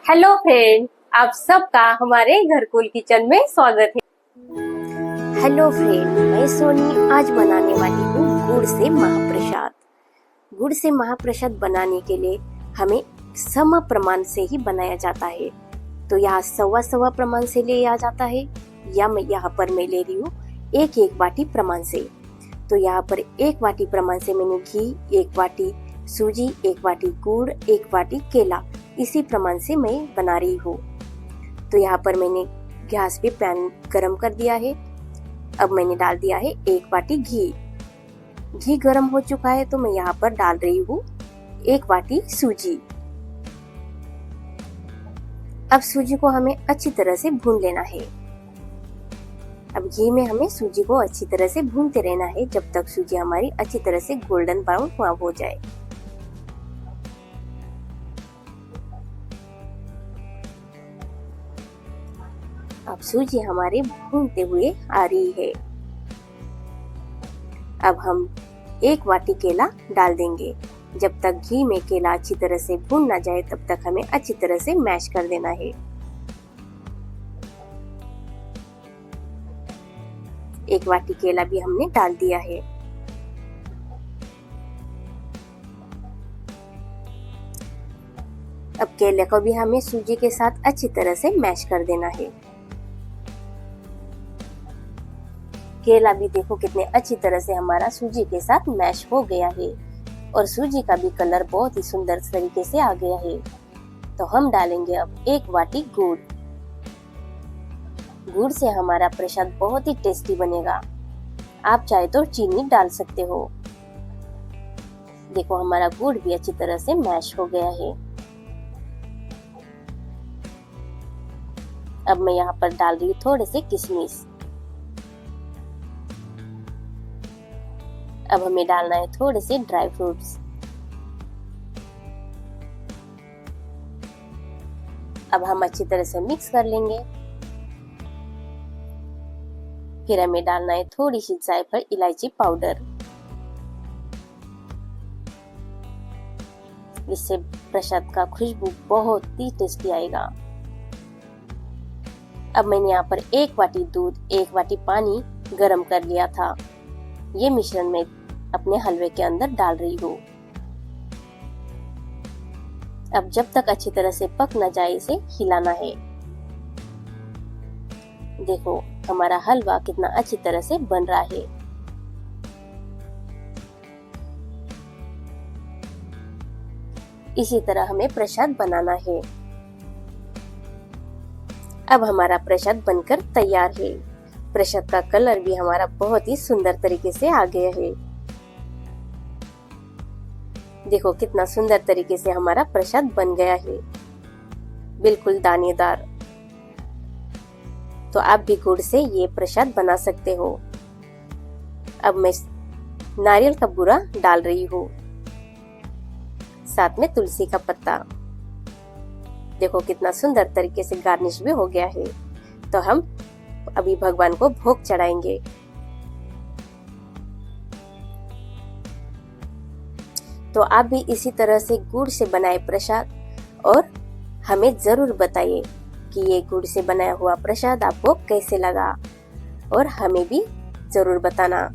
Hello friend, आप सबका हमारे घरकुल किचन में स्वागत है। हेलो फ्रेंड, मैं सोनी आज बनाने वाली हूँ गुड़ से महाप्रसाद। गुड़ से महाप्रसाद बनाने के लिए हमें सम प्रमाण से ही बनाया जाता है। तो यहाँ सवा प्रमाण से लिया जाता है या मैं यहाँ पर मैं ले रही हूँ एक वाटी प्रमाण से। तो यहाँ पर 1 वाटी प्रमाण से मैंने घी, 1 वाटी सूजी, 1 वाटी गुड़, 1 वाटी केला, इसी प्रमाण से मैं बना रही हूँ। तो यहाँ पर मैंने गैस पे पैन गरम कर दिया है। अब मैंने डाल दिया है 1 वाटी घी। घी गरम हो चुका है तो मैं यहाँ पर डाल रही हूँ 1 वाटी सूजी। अब सूजी को हमें अच्छी तरह से भून लेना है। अब घी में हमें सूजी को अच्छी तरह से भूनते रहना है जब तक सूजी हमारी अच्छी तरह से गोल्डन ब्राउन हो जाए। अब सूजी हमारे भूनते हुए आ रही है। अब हम 1 वाटी केला डाल देंगे। जब तक घी में केला अच्छी तरह से भून ना जाए तब तक हमें अच्छी तरह से मैश कर देना है। 1 वाटी केला भी हमने डाल दिया है। अब केले को भी हमें सूजी के साथ अच्छी तरह से मैश कर देना है। केला भी देखो कितने अच्छी तरह से हमारा सूजी के साथ मैश हो गया है और सूजी का भी कलर बहुत ही सुंदर तरीके से आ गया है। तो हम डालेंगे अब 1 वाटी गुड़। गुड़ से हमारा प्रसाद बहुत ही टेस्टी बनेगा। आप चाहे तो चीनी डाल सकते हो। देखो हमारा गुड़ भी अच्छी तरह से मैश हो गया है। अब मैं यहाँ पर डाल रही हूँ थोड़े से किशमिश। अब हमें डालना है थोड़े से ड्राई फ्रूट्स। अब हम अच्छी तरह से मिक्स कर लेंगे। फिर हमें डालना है थोड़ी सी जायफल इलायची पाउडर। इससे प्रसाद का खुशबू बहुत ही टेस्टी आएगा। अब मैंने यहाँ पर 1 वाटी दूध, 1 वाटी पानी गरम कर लिया था। ये मिश्रण मैं अपने हलवे के अंदर डाल रही हूँ। अब जब तक अच्छी तरह से पक न जाए इसे हिलाना है। देखो हमारा हलवा कितना अच्छी तरह से बन रहा है। इसी तरह हमें प्रसाद बनाना है। अब हमारा प्रसाद बनकर तैयार है। प्रसाद का कलर भी हमारा बहुत ही सुंदर तरीके से आ गया है। देखो कितना सुंदर तरीके से हमारा प्रसाद बन गया है, बिल्कुल दानेदार। तो आप भी गुड़ से ये प्रसाद बना सकते हो। अब मैं नारियल का बूरा डाल रही हूँ, साथ में तुलसी का पत्ता। देखो कितना सुंदर तरीके से गार्निश भी हो गया है। तो हम अभी भगवान को भोग चढ़ाएंगे। तो आप भी इसी तरह से गुड़ से बनाए प्रसाद और हमें जरूर बताइए कि ये गुड़ से बनाया हुआ प्रसाद आपको कैसे लगा, और हमें भी जरूर बताना।